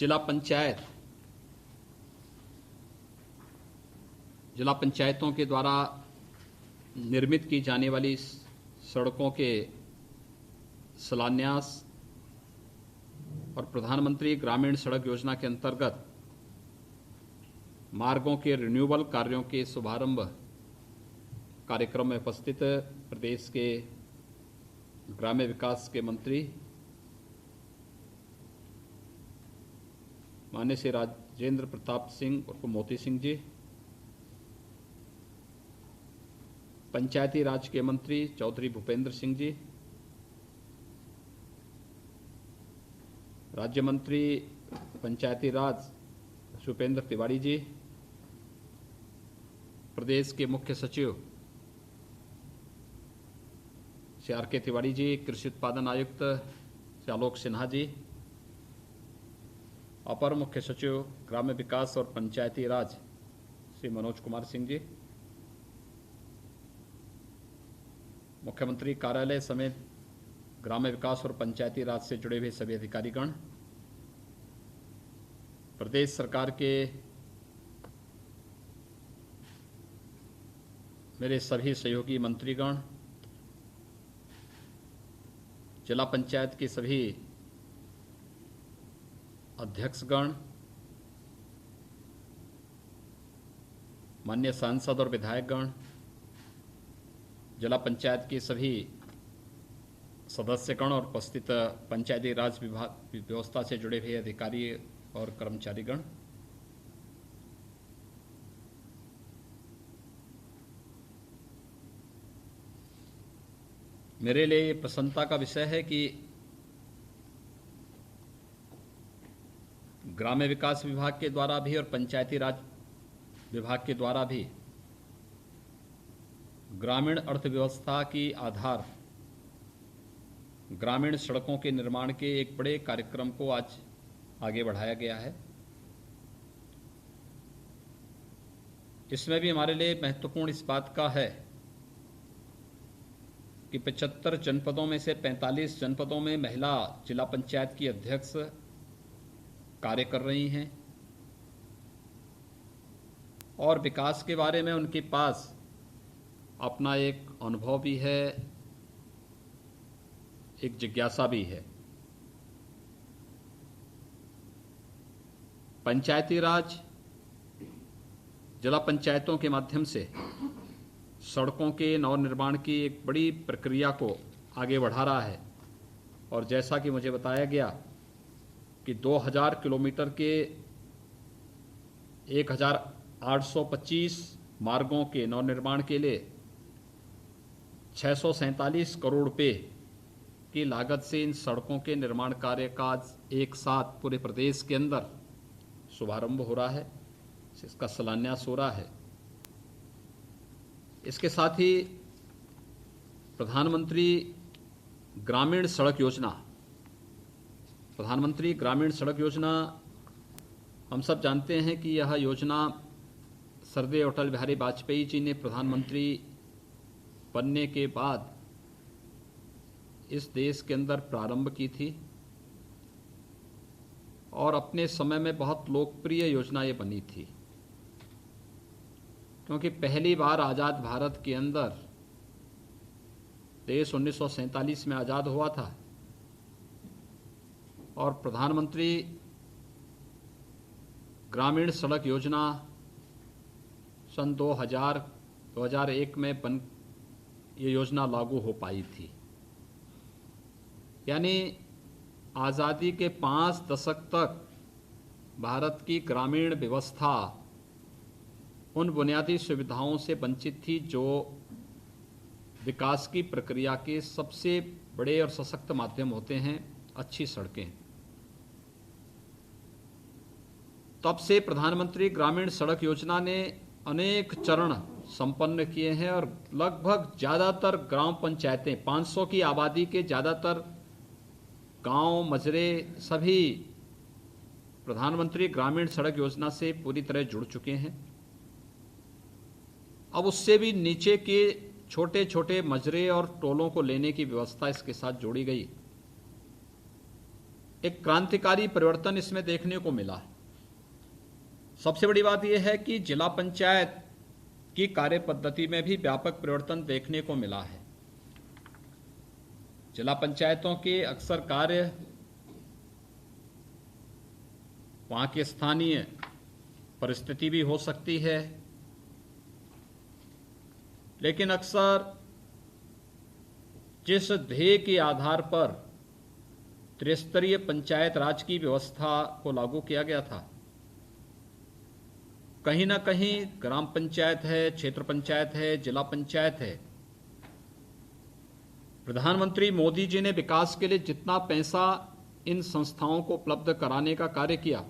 जिला पंचायतों के द्वारा निर्मित की जाने वाली सड़कों के शिलान्यास और प्रधानमंत्री ग्रामीण सड़क योजना के अंतर्गत मार्गों के रिन्यूअल कार्यों के शुभारंभ कार्यक्रम में उपस्थित प्रदेश के ग्राम्य विकास के मंत्री माननीय श्री राजेंद्र प्रताप सिंह उर्फ मोती सिंह जी, पंचायती राज के मंत्री चौधरी भूपेंद्र सिंह जी, राज्य मंत्री पंचायती राज सुपेंद्र तिवारी जी, प्रदेश के मुख्य सचिव श्री आर के तिवारी जी, कृषि उत्पादन आयुक्त श्री आलोक सिन्हा जी, अपर मुख्य सचिव ग्राम्य विकास और पंचायती राज श्री मनोज कुमार सिंह जी, मुख्यमंत्री कार्यालय समेत ग्राम्य विकास और पंचायती राज से जुड़े हुए सभी अधिकारीगण, प्रदेश सरकार के मेरे सभी सहयोगी मंत्रीगण, जिला पंचायत के सभी अध्यक्षगण, माननीय सांसद और विधायकगण, जिला पंचायत के सभी सदस्यगण और उपस्थित पंचायती राज विभाग व्यवस्था से जुड़े हुए अधिकारी और कर्मचारीगण, मेरे लिए ये प्रसन्नता का विषय है कि ग्राम्य विकास विभाग के द्वारा भी और पंचायती राज विभाग के द्वारा भी ग्रामीण अर्थव्यवस्था की आधार ग्रामीण सड़कों के निर्माण के एक बड़े कार्यक्रम को आज आगे बढ़ाया गया है। इसमें भी हमारे लिए महत्वपूर्ण इस बात का है कि 75 जनपदों में से 45 जनपदों में महिला जिला पंचायत की अध्यक्ष कार्य कर रही हैं और विकास के बारे में उनके पास अपना एक अनुभव भी है, एक जिज्ञासा भी है। पंचायती राज जिला पंचायतों के माध्यम से सड़कों के नवनिर्माण की एक बड़ी प्रक्रिया को आगे बढ़ा रहा है और जैसा कि मुझे बताया गया कि 2000 किलोमीटर के 1825 मार्गों के नवनिर्माण के लिए 647 करोड़ रुपए की लागत से इन सड़कों के निर्माण कार्य का आज एक साथ पूरे प्रदेश के अंदर शुभारंभ हो रहा है, इसका शिलान्यास हो रहा है। इसके साथ ही प्रधानमंत्री ग्रामीण सड़क योजना हम सब जानते हैं कि यह योजना श्रद्धेय अटल बिहारी वाजपेयी जी ने प्रधानमंत्री बनने के बाद इस देश के अंदर प्रारंभ की थी और अपने समय में बहुत लोकप्रिय योजना ये बनी थी, क्योंकि पहली बार आज़ाद भारत के अंदर देश 1947 में आज़ाद हुआ था और प्रधानमंत्री ग्रामीण सड़क योजना सन 2001 में ये योजना लागू हो पाई थी। यानी आज़ादी के 5 दशक तक भारत की ग्रामीण व्यवस्था उन बुनियादी सुविधाओं से वंचित थी जो विकास की प्रक्रिया के सबसे बड़े और सशक्त माध्यम होते हैं, अच्छी सड़कें। तब से प्रधानमंत्री ग्रामीण सड़क योजना ने अनेक चरण संपन्न किए हैं और लगभग ज़्यादातर ग्राम पंचायतें, 500 की आबादी के ज़्यादातर गांव मजरे सभी प्रधानमंत्री ग्रामीण सड़क योजना से पूरी तरह जुड़ चुके हैं। अब उससे भी नीचे के छोटे छोटे मजरे और टोलों को लेने की व्यवस्था इसके साथ जोड़ी गई। एक क्रांतिकारी परिवर्तन इसमें देखने को मिला है। सबसे बड़ी बात यह है कि जिला पंचायत की कार्य पद्धति में भी व्यापक परिवर्तन देखने को मिला है। जिला पंचायतों के अक्सर कार्य वहां की स्थानीय परिस्थिति भी हो सकती है, लेकिन अक्सर जिस ध्येय के आधार पर त्रिस्तरीय पंचायत राज की व्यवस्था को लागू किया गया था, कहीं ना कहीं ग्राम पंचायत है, क्षेत्र पंचायत है, जिला पंचायत है, प्रधानमंत्री मोदी जी ने विकास के लिए जितना पैसा इन संस्थाओं को उपलब्ध कराने का कार्य किया,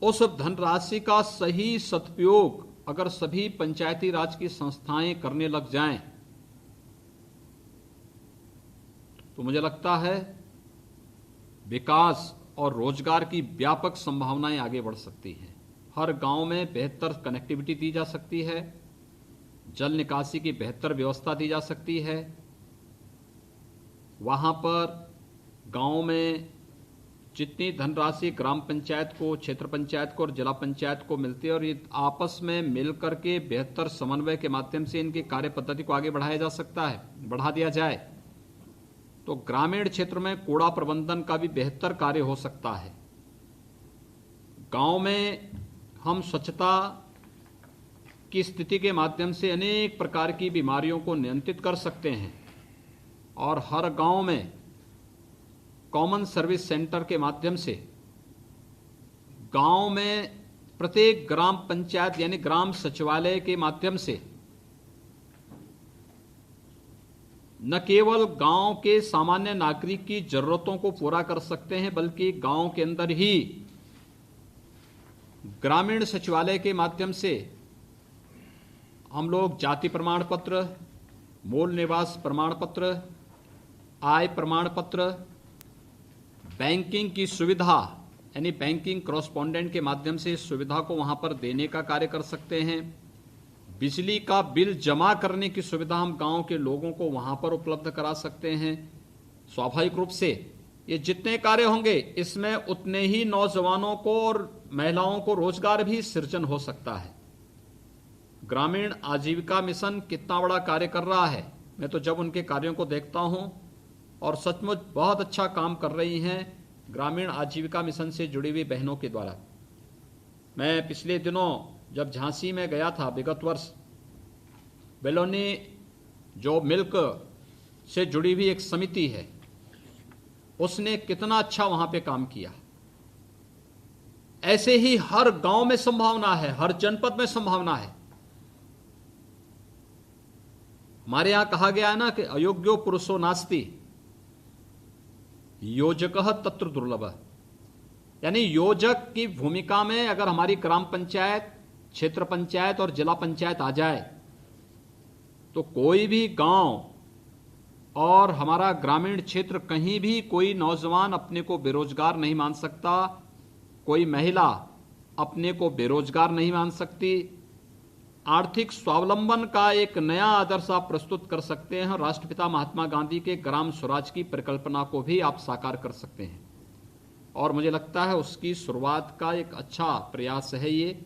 उस धनराशि का सही सदुपयोग अगर सभी पंचायती राज की संस्थाएं करने लग जाएं, तो मुझे लगता है विकास और रोजगार की व्यापक संभावनाएं आगे बढ़ सकती हैं। हर गांव में बेहतर कनेक्टिविटी दी जा सकती है, जल निकासी की बेहतर व्यवस्था दी जा सकती है, वहां पर गांव में जितनी धनराशि ग्राम पंचायत को, क्षेत्र पंचायत को और जिला पंचायत को मिलती है, और ये आपस में मिलकर के बेहतर समन्वय के माध्यम से इनकी कार्य पद्धति को आगे बढ़ाया जा सकता है, बढ़ा दिया जाए, तो ग्रामीण क्षेत्र में कूड़ा प्रबंधन का भी बेहतर कार्य हो सकता है। गांव में हम स्वच्छता की स्थिति के माध्यम से अनेक प्रकार की बीमारियों को नियंत्रित कर सकते हैं, और हर गांव में कॉमन सर्विस सेंटर के माध्यम से गांव में प्रत्येक ग्राम पंचायत यानी ग्राम सचिवालय के माध्यम से न केवल गांव के सामान्य नागरिक की जरूरतों को पूरा कर सकते हैं, बल्कि गांव के अंदर ही ग्रामीण सचिवालय के माध्यम से हम लोग जाति प्रमाण पत्र, मूल निवास प्रमाण पत्र, आय प्रमाण पत्र, बैंकिंग की सुविधा यानी बैंकिंग कॉरेस्पॉन्डेंट के माध्यम से इस सुविधा को वहां पर देने का कार्य कर सकते हैं। बिजली का बिल जमा करने की सुविधा हम गांव के लोगों को वहां पर उपलब्ध करा सकते हैं। स्वाभाविक रूप से ये जितने कार्य होंगे, इसमें उतने ही नौजवानों को और महिलाओं को रोजगार भी सृजन हो सकता है। ग्रामीण आजीविका मिशन कितना बड़ा कार्य कर रहा है, मैं तो जब उनके कार्यों को देखता हूं, और सचमुच बहुत अच्छा काम कर रही हैं ग्रामीण आजीविका मिशन से जुड़ी हुई बहनों के द्वारा। मैं पिछले दिनों जब झांसी में गया था, विगत वर्ष, बेलोनी जो मिल्क से जुड़ी हुई एक समिति है, उसने कितना अच्छा वहां पे काम किया। ऐसे ही हर गांव में संभावना है, हर जनपद में संभावना है। हमारे यहां कहा गया है ना कि अयोग्यो पुरुषो नास्ति, योजकः तत्र दुर्लभ, यानी योजक की भूमिका में अगर हमारी ग्राम पंचायत, क्षेत्र पंचायत और जिला पंचायत आ जाए, तो कोई भी गांव और हमारा ग्रामीण क्षेत्र कहीं भी कोई नौजवान अपने को बेरोजगार नहीं मान सकता, कोई महिला अपने को बेरोजगार नहीं मान सकती। आर्थिक स्वावलंबन का एक नया आदर्श आप प्रस्तुत कर सकते हैं। राष्ट्रपिता महात्मा गांधी के ग्राम स्वराज की परिकल्पना को भी आप साकार कर सकते हैं, और मुझे लगता है उसकी शुरुआत का एक अच्छा प्रयास है ये,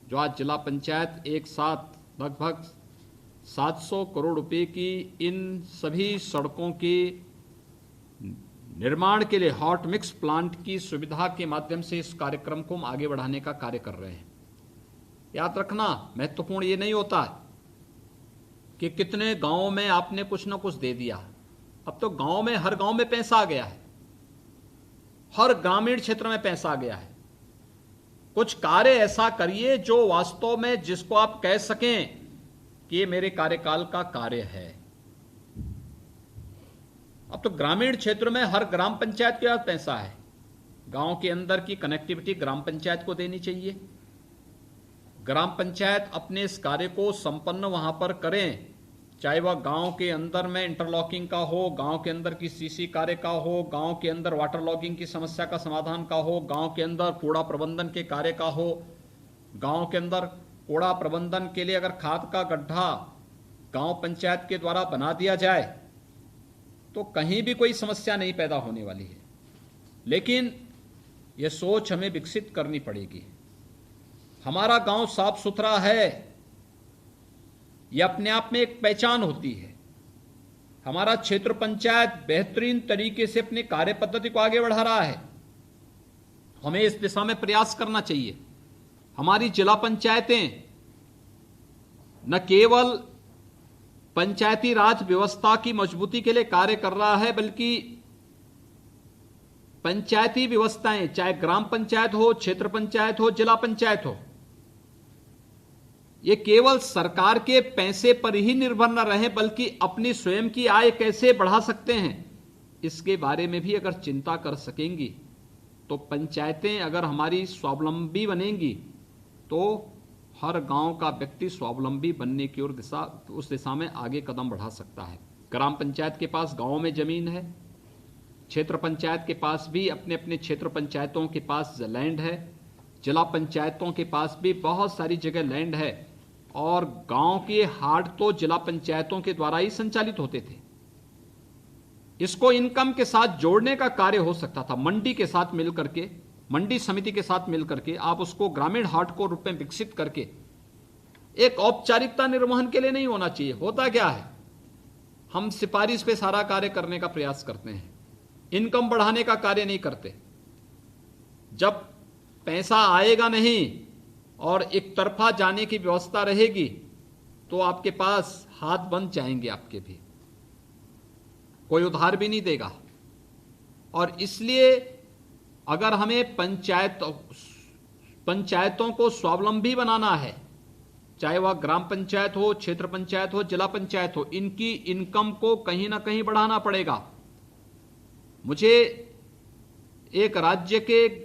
जो आज जिला पंचायत एक साथ लगभग 700 करोड़ रुपए की इन सभी सड़कों के निर्माण के लिए हॉट मिक्स प्लांट की सुविधा के माध्यम से इस कार्यक्रम को हम आगे बढ़ाने का कार्य कर रहे हैं। याद रखना, महत्वपूर्ण ये नहीं होता कि कितने गांवों में आपने कुछ ना कुछ दे दिया। अब तो गांव में, हर गांव में पैसा आ गया है, हर ग्रामीण क्षेत्र में पैसा आ गया है। कुछ कार्य ऐसा करिए जो वास्तव में जिसको आप कह सकें कि ये मेरे कार्यकाल का कार्य है। अब तो ग्रामीण क्षेत्र में हर ग्राम पंचायत के पास पैसा है। गांव के अंदर की कनेक्टिविटी ग्राम पंचायत को देनी चाहिए। ग्राम पंचायत अपने इस कार्य को संपन्न वहां पर करें, चाहे वह गांव के अंदर में इंटरलॉकिंग का हो, गांव के अंदर की सीसी कार्य का हो, गांव के अंदर वाटर लॉगिंग की समस्या का समाधान का हो, गांव के अंदर कूड़ा प्रबंधन के कार्य का हो। गांव के अंदर कूड़ा प्रबंधन के लिए अगर खाद का गड्ढा गांव पंचायत के द्वारा बना दिया जाए, तो कहीं भी कोई समस्या नहीं पैदा होने वाली है। लेकिन यह सोच हमें विकसित करनी पड़ेगी। हमारा गांव साफ सुथरा है, यह अपने आप में एक पहचान होती है। हमारा क्षेत्र पंचायत बेहतरीन तरीके से अपनी कार्य पद्धति को आगे बढ़ा रहा है, हमें इस दिशा में प्रयास करना चाहिए। हमारी जिला पंचायतें न केवल पंचायती राज व्यवस्था की मजबूती के लिए कार्य कर रहा है, बल्कि पंचायती व्यवस्थाएं, चाहे ग्राम पंचायत हो, क्षेत्र पंचायत हो, जिला पंचायत हो, ये केवल सरकार के पैसे पर ही निर्भर न रहे, बल्कि अपनी स्वयं की आय कैसे बढ़ा सकते हैं, इसके बारे में भी अगर चिंता कर सकेंगी तो पंचायतें अगर हमारी स्वावलंबी बनेंगी तो हर गांव का व्यक्ति स्वावलंबी बनने की ओर उस दिशा में आगे कदम बढ़ा सकता है। ग्राम पंचायत के पास गांव में जमीन है, क्षेत्र पंचायत के पास भी अपने अपने क्षेत्र पंचायतों के पास लैंड है, जिला पंचायतों के पास भी बहुत सारी जगह लैंड है, और गांव के हाट तो जिला पंचायतों के द्वारा ही संचालित होते थे। इसको इनकम के साथ जोड़ने का कार्य हो सकता था। मंडी के साथ मिलकर के, मंडी समिति के साथ मिलकर के आप उसको ग्रामीण हाट को रूप में विकसित करके, एक औपचारिकता निर्वहन के लिए नहीं होना चाहिए। होता क्या है, हम सिफारिश पे सारा कार्य करने का प्रयास करते हैं, इनकम बढ़ाने का कार्य नहीं करते। जब पैसा आएगा नहीं और एक तरफा जाने की व्यवस्था रहेगी तो आपके पास हाथ बंद जाएंगे, आपके भी कोई उधार भी नहीं देगा। और इसलिए अगर हमें पंचायतों को स्वावलंबी बनाना है, चाहे वह ग्राम पंचायत हो, क्षेत्र पंचायत हो, जिला पंचायत हो, इनकी इनकम को कहीं ना कहीं बढ़ाना पड़ेगा। मुझे एक राज्य के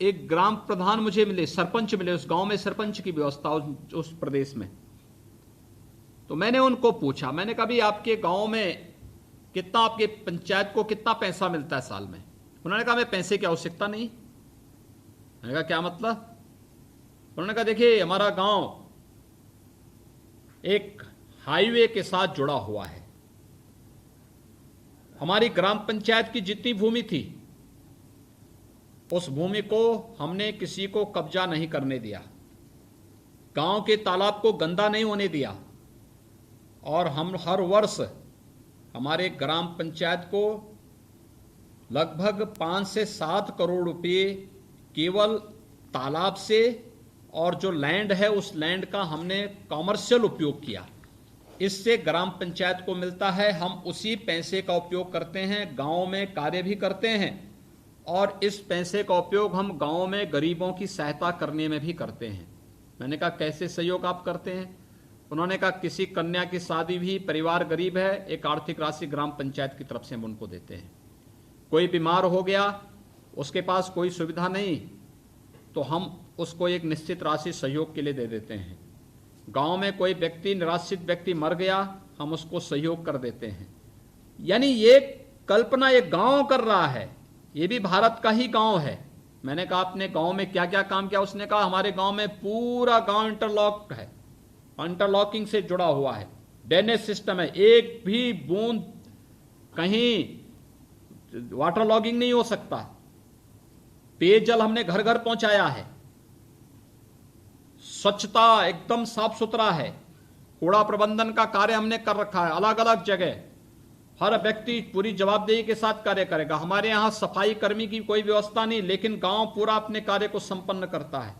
एक ग्राम प्रधान मुझे मिले, सरपंच मिले, उस गांव में सरपंच की व्यवस्था उस प्रदेश में। तो मैंने उनको पूछा, मैंने कहा भी आपके गांव में कितना, आपके पंचायत को कितना पैसा मिलता है साल में? उन्होंने कहा हमें पैसे की आवश्यकता नहीं। मैंने कहा क्या मतलब? उन्होंने कहा देखिए हमारा गांव एक हाईवे के साथ जुड़ा हुआ है, हमारी ग्राम पंचायत की जितनी भूमि थी उस भूमि को हमने किसी को कब्जा नहीं करने दिया, गांव के तालाब को गंदा नहीं होने दिया, और हम हर वर्ष हमारे ग्राम पंचायत को लगभग 5 से 7 करोड़ रुपए केवल तालाब से, और जो लैंड है उस लैंड का हमने कॉमर्शियल उपयोग किया, इससे ग्राम पंचायत को मिलता है। हम उसी पैसे का उपयोग करते हैं, गांव में कार्य भी करते हैं, और इस पैसे का उपयोग हम गांव में गरीबों की सहायता करने में भी करते हैं। मैंने कहा कैसे सहयोग आप करते हैं? उन्होंने कहा किसी कन्या की शादी भी, परिवार गरीब है, एक आर्थिक राशि ग्राम पंचायत की तरफ से हम उनको देते हैं। कोई बीमार हो गया, उसके पास कोई सुविधा नहीं, तो हम उसको एक निश्चित राशि सहयोग के लिए दे देते हैं। गांव में कोई व्यक्ति, निराश्रित व्यक्ति मर गया, हम उसको सहयोग कर देते हैं। यानी ये कल्पना एक गांव कर रहा है, ये भी भारत का ही गांव है। मैंने कहा आपने गांव में क्या क्या काम किया? उसने कहा हमारे गांव में पूरा गांव इंटरलॉक है, इंटरलॉकिंग से जुड़ा हुआ है, ड्रेनेज सिस्टम है, एक भी बूंद कहीं वाटर लॉगिंग नहीं हो सकता, पेयजल हमने घर घर पहुंचाया है, स्वच्छता एकदम साफ सुथरा है, कूड़ा प्रबंधन का कार्य हमने कर रखा है अलग अलग जगह, हर व्यक्ति पूरी जवाबदेही के साथ कार्य करेगा। हमारे यहां सफाई कर्मी की कोई व्यवस्था नहीं, लेकिन गांव पूरा अपने कार्य को संपन्न करता है,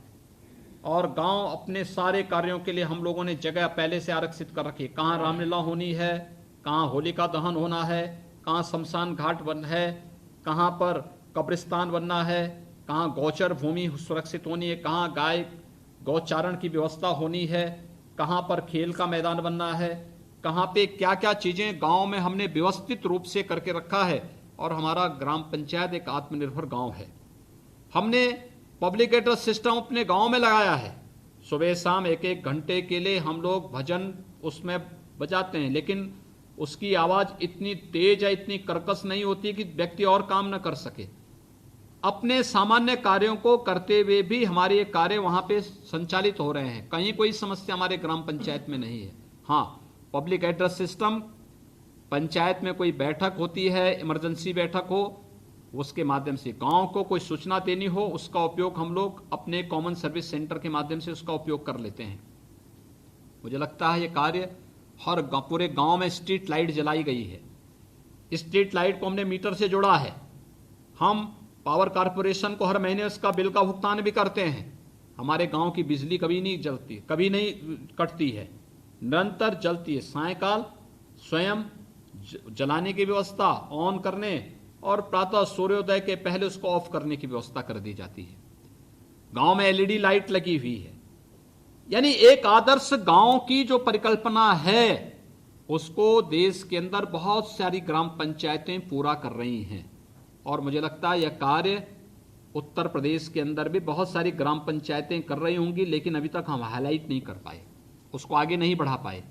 और गांव अपने सारे कार्यों के लिए हम लोगों ने जगह पहले से आरक्षित कर रखी है। कहाँ रामलीला होनी है, कहाँ होलिका दहन होना है, कहाँ शमशान घाट बन है, कहाँ पर कब्रिस्तान बनना है, कहाँ गौचर भूमि सुरक्षित होनी है, कहाँ गाय गौचारण की व्यवस्था होनी है, कहाँ पर खेल का मैदान बनना है, कहाँ पे क्या क्या चीजें गांव में हमने व्यवस्थित रूप से करके रखा है। और हमारा ग्राम पंचायत एक आत्मनिर्भर गांव है। हमने पब्लिक एड्रेस सिस्टम अपने गांव में लगाया है, सुबह शाम 1-1 घंटे के लिए हम लोग भजन उसमें बजाते हैं, लेकिन उसकी आवाज इतनी तेज है, इतनी कर्कश नहीं होती कि व्यक्ति और काम न कर सके। अपने सामान्य कार्यों को करते हुए भी हमारे ये कार्य वहां पे संचालित हो रहे हैं, कहीं कोई समस्या हमारे ग्राम पंचायत में नहीं है। हाँ, पब्लिक एड्रेस सिस्टम पंचायत में कोई बैठक होती है, इमरजेंसी बैठक हो, उसके माध्यम से गांव को कोई सूचना देनी हो, उसका उपयोग हम लोग अपने कॉमन सर्विस सेंटर के माध्यम से उसका उपयोग कर लेते हैं। मुझे लगता है ये कार्य हर पूरे गांव में स्ट्रीट लाइट जलाई गई है। स्ट्रीट लाइट को हमने मीटर से जोड़ा है। हम पावर कारपोरेशन को हर महीने उसका बिल का भुगतान भी करते हैं। हमारे गांव की बिजली कभी नहीं जलती, कभी नहीं कटती है, निरंतर जलती है। सायंकाल स्वयं जलाने की व्यवस्था ऑन करने और प्रातः सूर्योदय के पहले उसको ऑफ करने की व्यवस्था कर दी जाती है। गांव में एलईडी लाइट लगी हुई है। यानी एक आदर्श गांव की जो परिकल्पना है उसको देश के अंदर बहुत सारी ग्राम पंचायतें पूरा कर रही हैं। और मुझे लगता है यह कार्य उत्तर प्रदेश के अंदर भी बहुत सारी ग्राम पंचायतें कर रही होंगी, लेकिन अभी तक हम हाईलाइट नहीं कर पाए, उसको आगे नहीं बढ़ा पाए।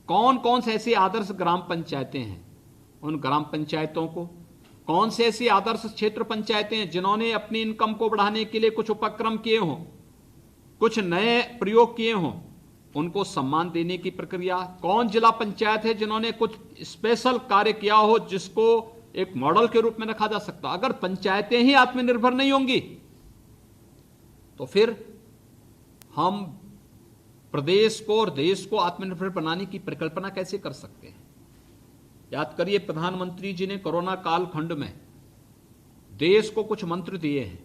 कौन कौन से ऐसी आदर्श ग्राम पंचायतें हैं, उन ग्राम पंचायतों को, कौन से ऐसी आदर्श क्षेत्र पंचायतें हैं जिन्होंने अपनी इनकम को बढ़ाने के लिए कुछ उपक्रम किए हों, कुछ नए प्रयोग किए हों, उनको सम्मान देने की प्रक्रिया। कौन जिला पंचायत है जिन्होंने कुछ स्पेशल कार्य किया हो जिसको एक मॉडल के रूप में रखा जा सकता। अगर पंचायतें ही आत्मनिर्भर नहीं होंगी तो फिर हम प्रदेश को और देश को आत्मनिर्भर बनाने की परिकल्पना कैसे कर सकते हैं। याद करिए, प्रधानमंत्री जी ने कोरोना काल खंड में देश को कुछ मंत्र दिए हैं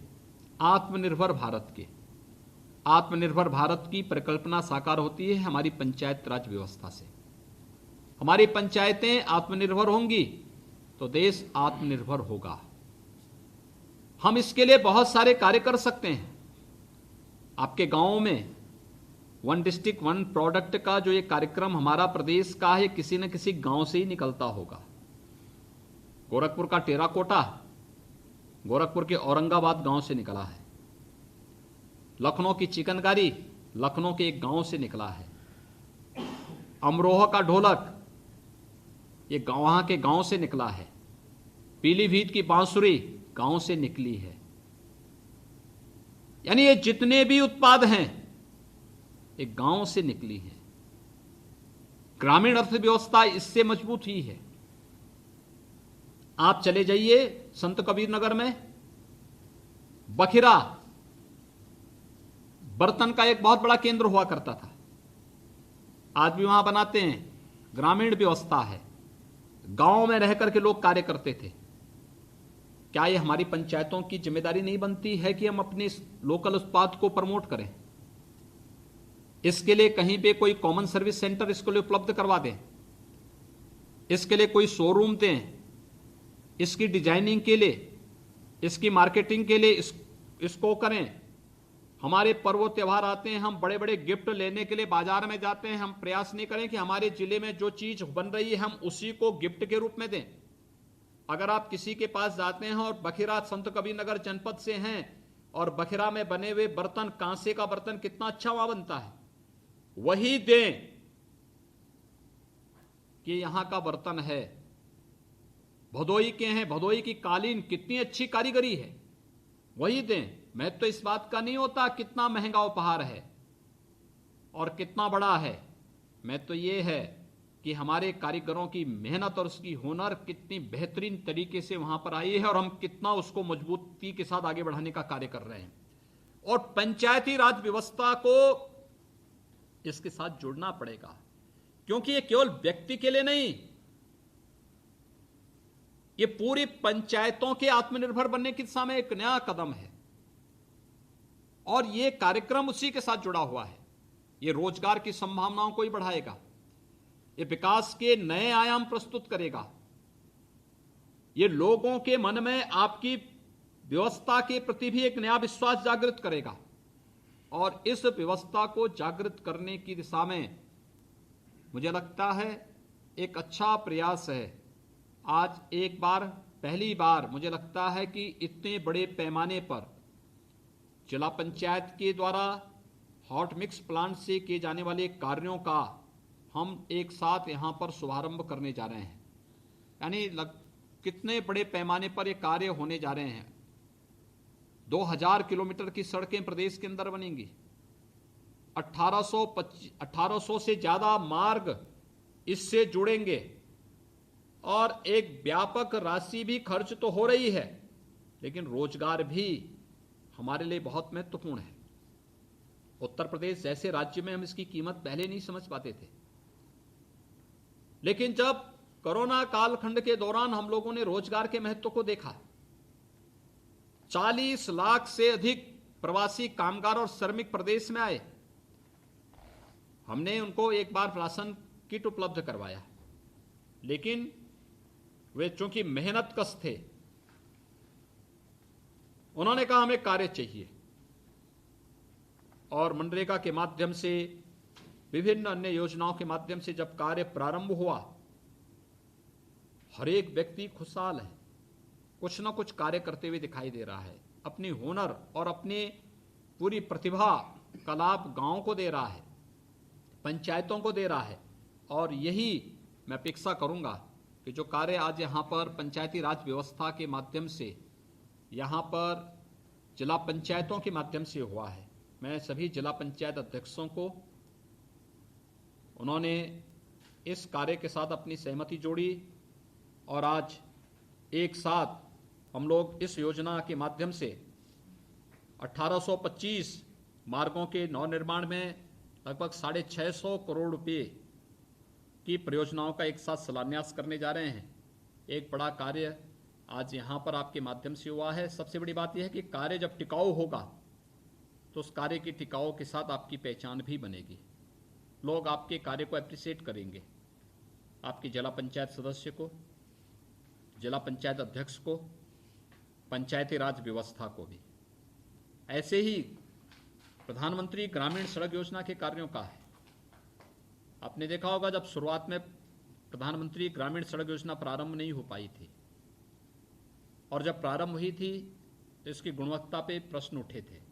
आत्मनिर्भर भारत के। आत्मनिर्भर भारत की परिकल्पना साकार होती है हमारी पंचायत राज व्यवस्था से। हमारी पंचायतें आत्मनिर्भर होंगी तो देश आत्मनिर्भर होगा। हम इसके लिए बहुत सारे कार्य कर सकते हैं। आपके गांव में वन डिस्ट्रिक्ट वन प्रोडक्ट का जो ये कार्यक्रम हमारा प्रदेश का है, किसी न किसी गांव से ही निकलता होगा। गोरखपुर का टेराकोटा गोरखपुर के औरंगाबाद गांव से निकला है। लखनऊ की चिकनकारी लखनऊ के एक गांव से निकला है। अमरोहा का ढोलक ये वहां के गांव से निकला है। पीलीभीत की बांसुरी गांव से निकली है। यानी ये जितने भी उत्पाद हैं एक गांव से निकली है। ग्रामीण अर्थव्यवस्था इससे मजबूत ही है। आप चले जाइए संत कबीर नगर में, बखिरा बर्तन का एक बहुत बड़ा केंद्र हुआ करता था। आज भी वहां बनाते हैं। ग्रामीण व्यवस्था है, गांव में रहकर के लोग कार्य करते थे। क्या ये हमारी पंचायतों की जिम्मेदारी नहीं बनती है कि हम अपने लोकल उत्पाद को प्रमोट करें? इसके लिए कहीं पे कोई कॉमन सर्विस सेंटर इसके लिए उपलब्ध करवा दें, इसके लिए कोई शोरूम दें, इसकी डिजाइनिंग के लिए, इसकी मार्केटिंग के लिए इसको करें। हमारे पर्व त्योहार आते हैं, हम बड़े बड़े गिफ्ट लेने के लिए बाजार में जाते हैं। हम प्रयास नहीं करें कि हमारे जिले में जो चीज बन रही है हम उसी को गिफ्ट के रूप में दें। अगर आप किसी के पास जाते हैं और बखिरा संत कबीर नगर जनपद से हैं और बखिरा में बने हुए बर्तन, कांसे का बर्तन कितना अच्छा वहां बनता है, वही दें कि यहां का बर्तन है, भदोई के हैं, भदोई की कालीन कितनी अच्छी कारीगरी है, वही दें। मैं तो इस बात का नहीं होता कितना महंगा उपहार है और कितना बड़ा है। मैं तो ये है कि हमारे कारीगरों की मेहनत और उसकी हुनर कितनी बेहतरीन तरीके से वहां पर आई है और हम कितना उसको मजबूती के साथ आगे बढ़ाने का कार्य कर रहे हैं। और पंचायती राज व्यवस्था को इसके साथ जुड़ना पड़ेगा, क्योंकि ये केवल व्यक्ति के लिए नहीं, ये पूरी पंचायतों के आत्मनिर्भर बनने की दिशा में एक नया कदम है। और ये कार्यक्रम उसी के साथ जुड़ा हुआ है। ये रोजगार की संभावनाओं को ही बढ़ाएगा, ये विकास के नए आयाम प्रस्तुत करेगा, ये लोगों के मन में आपकी व्यवस्था के प्रति भी एक नया विश्वास जागृत करेगा। और इस व्यवस्था को जागृत करने की दिशा में मुझे लगता है एक अच्छा प्रयास है। आज एक बार पहली बार मुझे लगता है कि इतने बड़े पैमाने पर जिला पंचायत के द्वारा हॉट मिक्स प्लांट से किए जाने वाले कार्यों का हम एक साथ यहां पर शुभारंभ करने जा रहे हैं। यानी कितने बड़े पैमाने पर ये कार्य होने जा रहे हैं। 2000 किलोमीटर की सड़कें प्रदेश के अंदर बनेंगी। 1800 से ज्यादा मार्ग इससे जुड़ेंगे। और एक व्यापक राशि भी खर्च तो हो रही है, लेकिन रोजगार भी हमारे लिए बहुत महत्वपूर्ण है। उत्तर प्रदेश जैसे राज्य में हम इसकी कीमत पहले नहीं समझ पाते थे, लेकिन जब कोरोना कालखंड के दौरान हम लोगों ने रोजगार के महत्व को देखा, 40 लाख से अधिक प्रवासी कामगार और श्रमिक प्रदेश में आए, हमने उनको एक बार राशन किट उपलब्ध करवाया, लेकिन वे चूंकि मेहनत कश थे, उन्होंने कहा हमें कार्य चाहिए, और मनरेगा के माध्यम से, विभिन्न अन्य योजनाओं के माध्यम से जब कार्य प्रारंभ हुआ, हर एक व्यक्ति खुशहाल है, कुछ ना कुछ कार्य करते हुए दिखाई दे रहा है, अपनी हुनर और अपनी पूरी प्रतिभा का लाभ गांव को दे रहा है, पंचायतों को दे रहा है। और यही मैं अपेक्षा करूंगा कि जो कार्य आज यहाँ पर पंचायती राज व्यवस्था के माध्यम से, यहाँ पर जिला पंचायतों के माध्यम से हुआ है, मैं सभी जिला पंचायत अध्यक्षों को, उन्होंने इस कार्य के साथ अपनी सहमति जोड़ी, और आज एक साथ हम लोग इस योजना के माध्यम से 1825 मार्गों के नवनिर्माण में लगभग 650 करोड़ रुपए की परियोजनाओं का एक साथ शिलान्यास करने जा रहे हैं। एक बड़ा कार्य आज यहाँ पर आपके माध्यम से हुआ है। सबसे बड़ी बात यह है कि कार्य जब टिकाऊ होगा तो उस कार्य की टिकाऊ के साथ आपकी पहचान भी बनेगी, लोग आपके कार्य को एप्रिशिएट करेंगे, आपकी जिला पंचायत सदस्य को, जिला पंचायत अध्यक्ष को, पंचायती राज व्यवस्था को भी। ऐसे ही प्रधानमंत्री ग्रामीण सड़क योजना के कार्यों का है। आपने देखा होगा जब शुरुआत में प्रधानमंत्री ग्रामीण सड़क योजना प्रारंभ नहीं हो पाई थी, और जब प्रारंभ हुई थी तो इसकी गुणवत्ता पे प्रश्न उठे थे,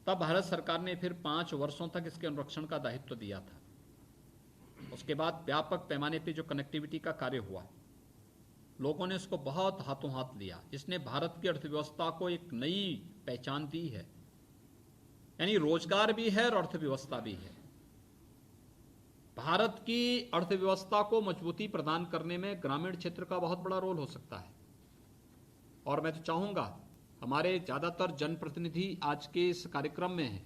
तब भारत सरकार ने फिर 5 वर्षों तक इसके अनुरक्षण का दायित्व दिया था। उसके बाद व्यापक पैमाने पे जो कनेक्टिविटी का कार्य हुआ, लोगों ने इसको बहुत हाथों हाथ लिया, इसने भारत की अर्थव्यवस्था को एक नई पहचान दी है, यानी रोजगार भी है और अर्थव्यवस्था भी है। भारत की अर्थव्यवस्था को मजबूती प्रदान करने में ग्रामीण क्षेत्र का बहुत बड़ा रोल हो सकता है, और मैं तो चाहूंगा हमारे ज़्यादातर जनप्रतिनिधि आज के इस कार्यक्रम में हैं।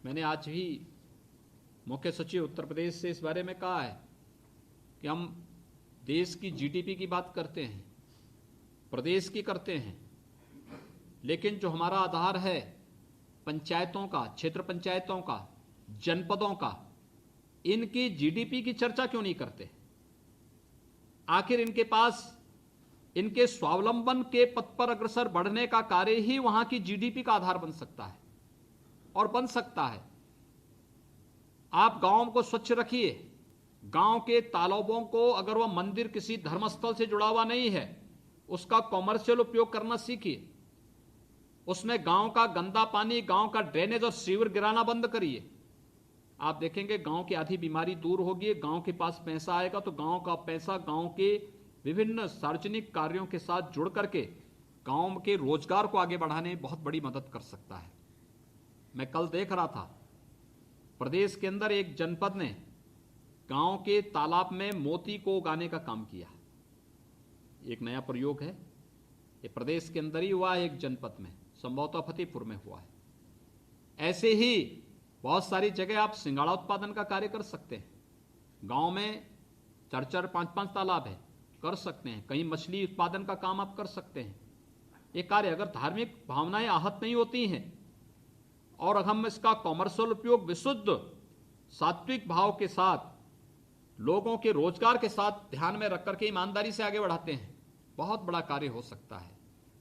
मैंने आज ही मुख्य सचिव उत्तर प्रदेश से इस बारे में कहा है कि हम देश की जीडीपी की बात करते हैं, प्रदेश की करते हैं, लेकिन जो हमारा आधार है पंचायतों का, क्षेत्र पंचायतों का, जनपदों का, इनकी जीडीपी की चर्चा क्यों नहीं करते? आखिर इनके पास इनके स्वावलंबन के पथ पर अग्रसर बढ़ने का कार्य ही वहां की जीडीपी का आधार बन सकता है, और बन सकता है। आप गांव को स्वच्छ रखिए, गांव के तालाबों को, अगर वह मंदिर किसी धर्मस्थल से जुड़ा हुआ नहीं है, उसका कॉमर्शियल उपयोग करना सीखिए। उसमें गांव का गंदा पानी, गांव का ड्रेनेज और सीवर गिराना बंद करिए। आप देखेंगे गांव की आधी बीमारी दूर होगी। गांव के पास पैसा आएगा तो गांव का पैसा गांव के विभिन्न सार्वजनिक कार्यों के साथ जुड़ करके गांव के रोजगार को आगे बढ़ाने में बहुत बड़ी मदद कर सकता है। मैं कल देख रहा था, प्रदेश के अंदर एक जनपद ने गांव के तालाब में मोती को उगाने का काम किया। एक नया प्रयोग है, ये प्रदेश के अंदर ही हुआ है, एक जनपद में, संभवतः फतेहपुर में हुआ है। ऐसे ही बहुत सारी जगह आप सिंगाड़ा उत्पादन का कार्य कर सकते हैं। गांव में 4-4, 5-5 तालाब है, कर सकते हैं। कहीं मछली उत्पादन का काम आप कर सकते हैं। ये कार्य अगर धार्मिक भावनाएं आहत नहीं होती हैं और हम इसका कॉमर्शियल उपयोग विशुद्ध सात्विक भाव के साथ, लोगों के रोजगार के साथ ध्यान में रख करके ईमानदारी से आगे बढ़ाते हैं, बहुत बड़ा कार्य हो सकता है।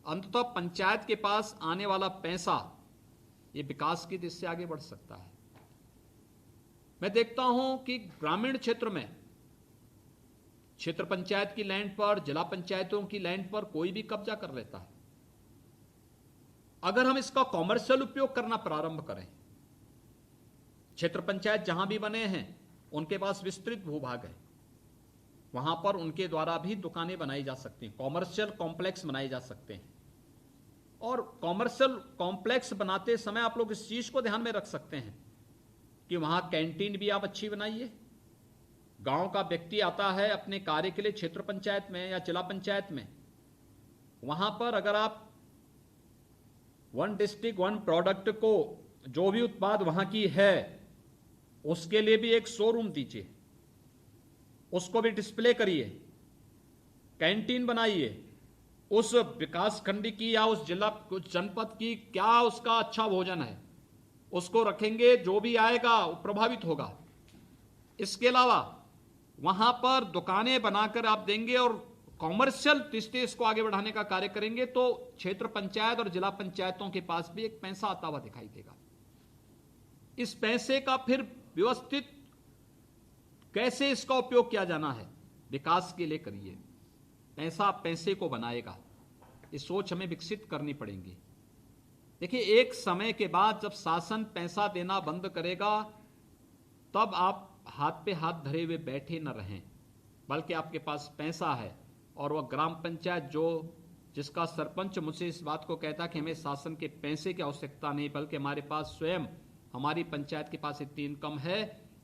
अंततः पंचायत के पास आने वाला पैसा ये विकास की दिशा से आगे बढ़ सकता है। मैं देखता हूं कि ग्रामीण क्षेत्र में क्षेत्र पंचायत की लैंड पर, जिला पंचायतों की लैंड पर कोई भी कब्जा कर लेता है। अगर हम इसका कॉमर्शियल उपयोग करना प्रारंभ करें, क्षेत्र पंचायत जहां भी बने हैं उनके पास विस्तृत भूभाग है, वहां पर उनके द्वारा भी दुकानें बनाई जा सकती हैं, कॉमर्शियल कॉम्प्लेक्स बनाए जा सकते हैं। और कॉमर्शियल कॉम्प्लेक्स बनाते समय आप लोग इस चीज को ध्यान में रख सकते हैं कि वहां कैंटीन भी आप अच्छी बनाइए, गांव का व्यक्ति आता है अपने कार्य के लिए क्षेत्र पंचायत में या जिला पंचायत में, वहां पर अगर आप वन डिस्ट्रिक्ट वन प्रोडक्ट को, जो भी उत्पाद वहां की है उसके लिए भी एक शोरूम दीजिए, उसको भी डिस्प्ले करिए, कैंटीन बनाइए, उस विकास खंड की या उस जिला उस जनपद की क्या उसका अच्छा भोजन है उसको रखेंगे, जो भी आएगा वो प्रभावित होगा। इसके अलावा वहां पर दुकानें बनाकर आप देंगे और कॉमर्शियल दृष्टि इसको आगे बढ़ाने का कार्य करेंगे तो क्षेत्र पंचायत और जिला पंचायतों के पास भी एक पैसा आता हुआ दिखाई देगा। इस पैसे का फिर व्यवस्थित कैसे इसका उपयोग किया जाना है, विकास के लिए करिए, पैसा पैसे को बनाएगा, ये सोच हमें विकसित करनी पड़ेगी। देखिए, एक समय के बाद जब शासन पैसा देना बंद करेगा तब आप हाथ पे हाथ धरे हुए बैठे न रहें, बल्कि आपके पास पैसा है और वह ग्राम पंचायत जिसका सरपंच मुझसे इस बात को कहता कि हमें शासन के पैसे की आवश्यकता नहीं, बल्कि हमारे पास स्वयं हमारी पंचायत के पास इतनी इनकम है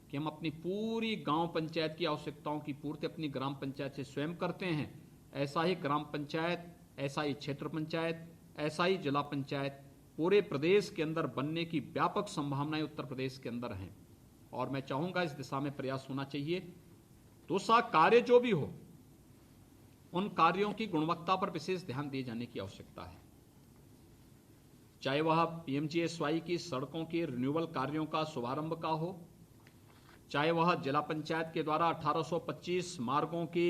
कि हम अपनी पूरी गांव पंचायत की आवश्यकताओं की पूर्ति अपनी ग्राम पंचायत से स्वयं करते हैं। ऐसा ही ग्राम पंचायत, ऐसा ही क्षेत्र पंचायत, ऐसा ही जिला पंचायत पूरे प्रदेश के अंदर बनने की व्यापक संभावनाएं उत्तर प्रदेश के अंदर हैं और मैं चाहूंगा इस दिशा में प्रयास होना चाहिए। दूसरा, कार्य जो भी हो उन कार्यों की गुणवत्ता पर विशेष ध्यान दिए जाने की आवश्यकता है, चाहे वह पीएमजीएसवाई की सड़कों के रिन्यूअल कार्यों का शुभारंभ का हो, चाहे वह जिला पंचायत के द्वारा 1825 मार्गों की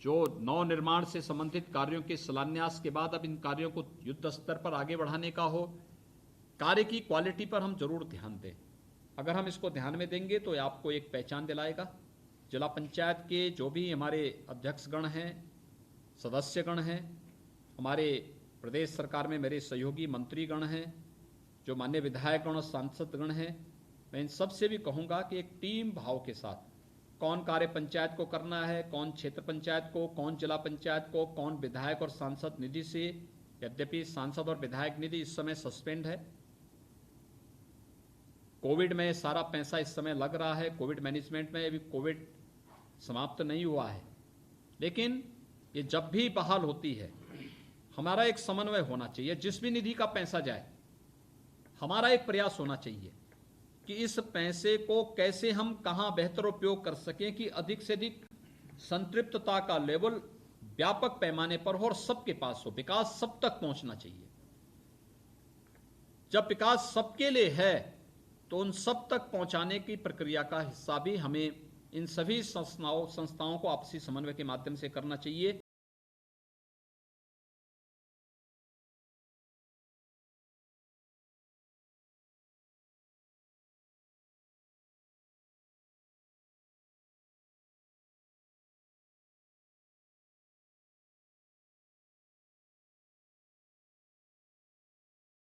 जो नव निर्माण से संबंधित कार्यों के शिलान्यास के बाद अब इन कार्यों को युद्ध स्तर पर आगे बढ़ाने का हो। कार्य की क्वालिटी पर हम जरूर ध्यान दें। अगर हम इसको ध्यान में देंगे तो आपको एक पहचान दिलाएगा। जिला पंचायत के जो भी हमारे अध्यक्षगण हैं, सदस्यगण हैं, हमारे प्रदेश सरकार में मेरे सहयोगी मंत्रीगण हैं, जो मान्य विधायकगण और सांसदगण हैं, मैं इन सब से भी कहूँगा कि एक टीम भाव के साथ कौन कार्य पंचायत को करना है, कौन क्षेत्र पंचायत को, कौन जिला पंचायत को, कौन विधायक और सांसद निधि से, यद्यपि सांसद और विधायक निधि इस समय सस्पेंड है, कोविड में सारा पैसा इस समय लग रहा है, कोविड मैनेजमेंट में, अभी कोविड समाप्त नहीं हुआ है, लेकिन ये जब भी बहाल होती है हमारा एक समन्वय होना चाहिए। जिस भी निधि का पैसा जाए हमारा एक प्रयास होना चाहिए कि इस पैसे को कैसे हम कहां बेहतर उपयोग कर सकें कि अधिक से अधिक संतृप्तता का लेवल व्यापक पैमाने पर हो और सबके पास हो। विकास सब तक पहुंचना चाहिए। जब विकास सबके लिए है तो उन सब तक पहुंचाने की प्रक्रिया का हिस्सा भी हमें इन सभी संस्थाओं को आपसी समन्वय के माध्यम से करना चाहिए।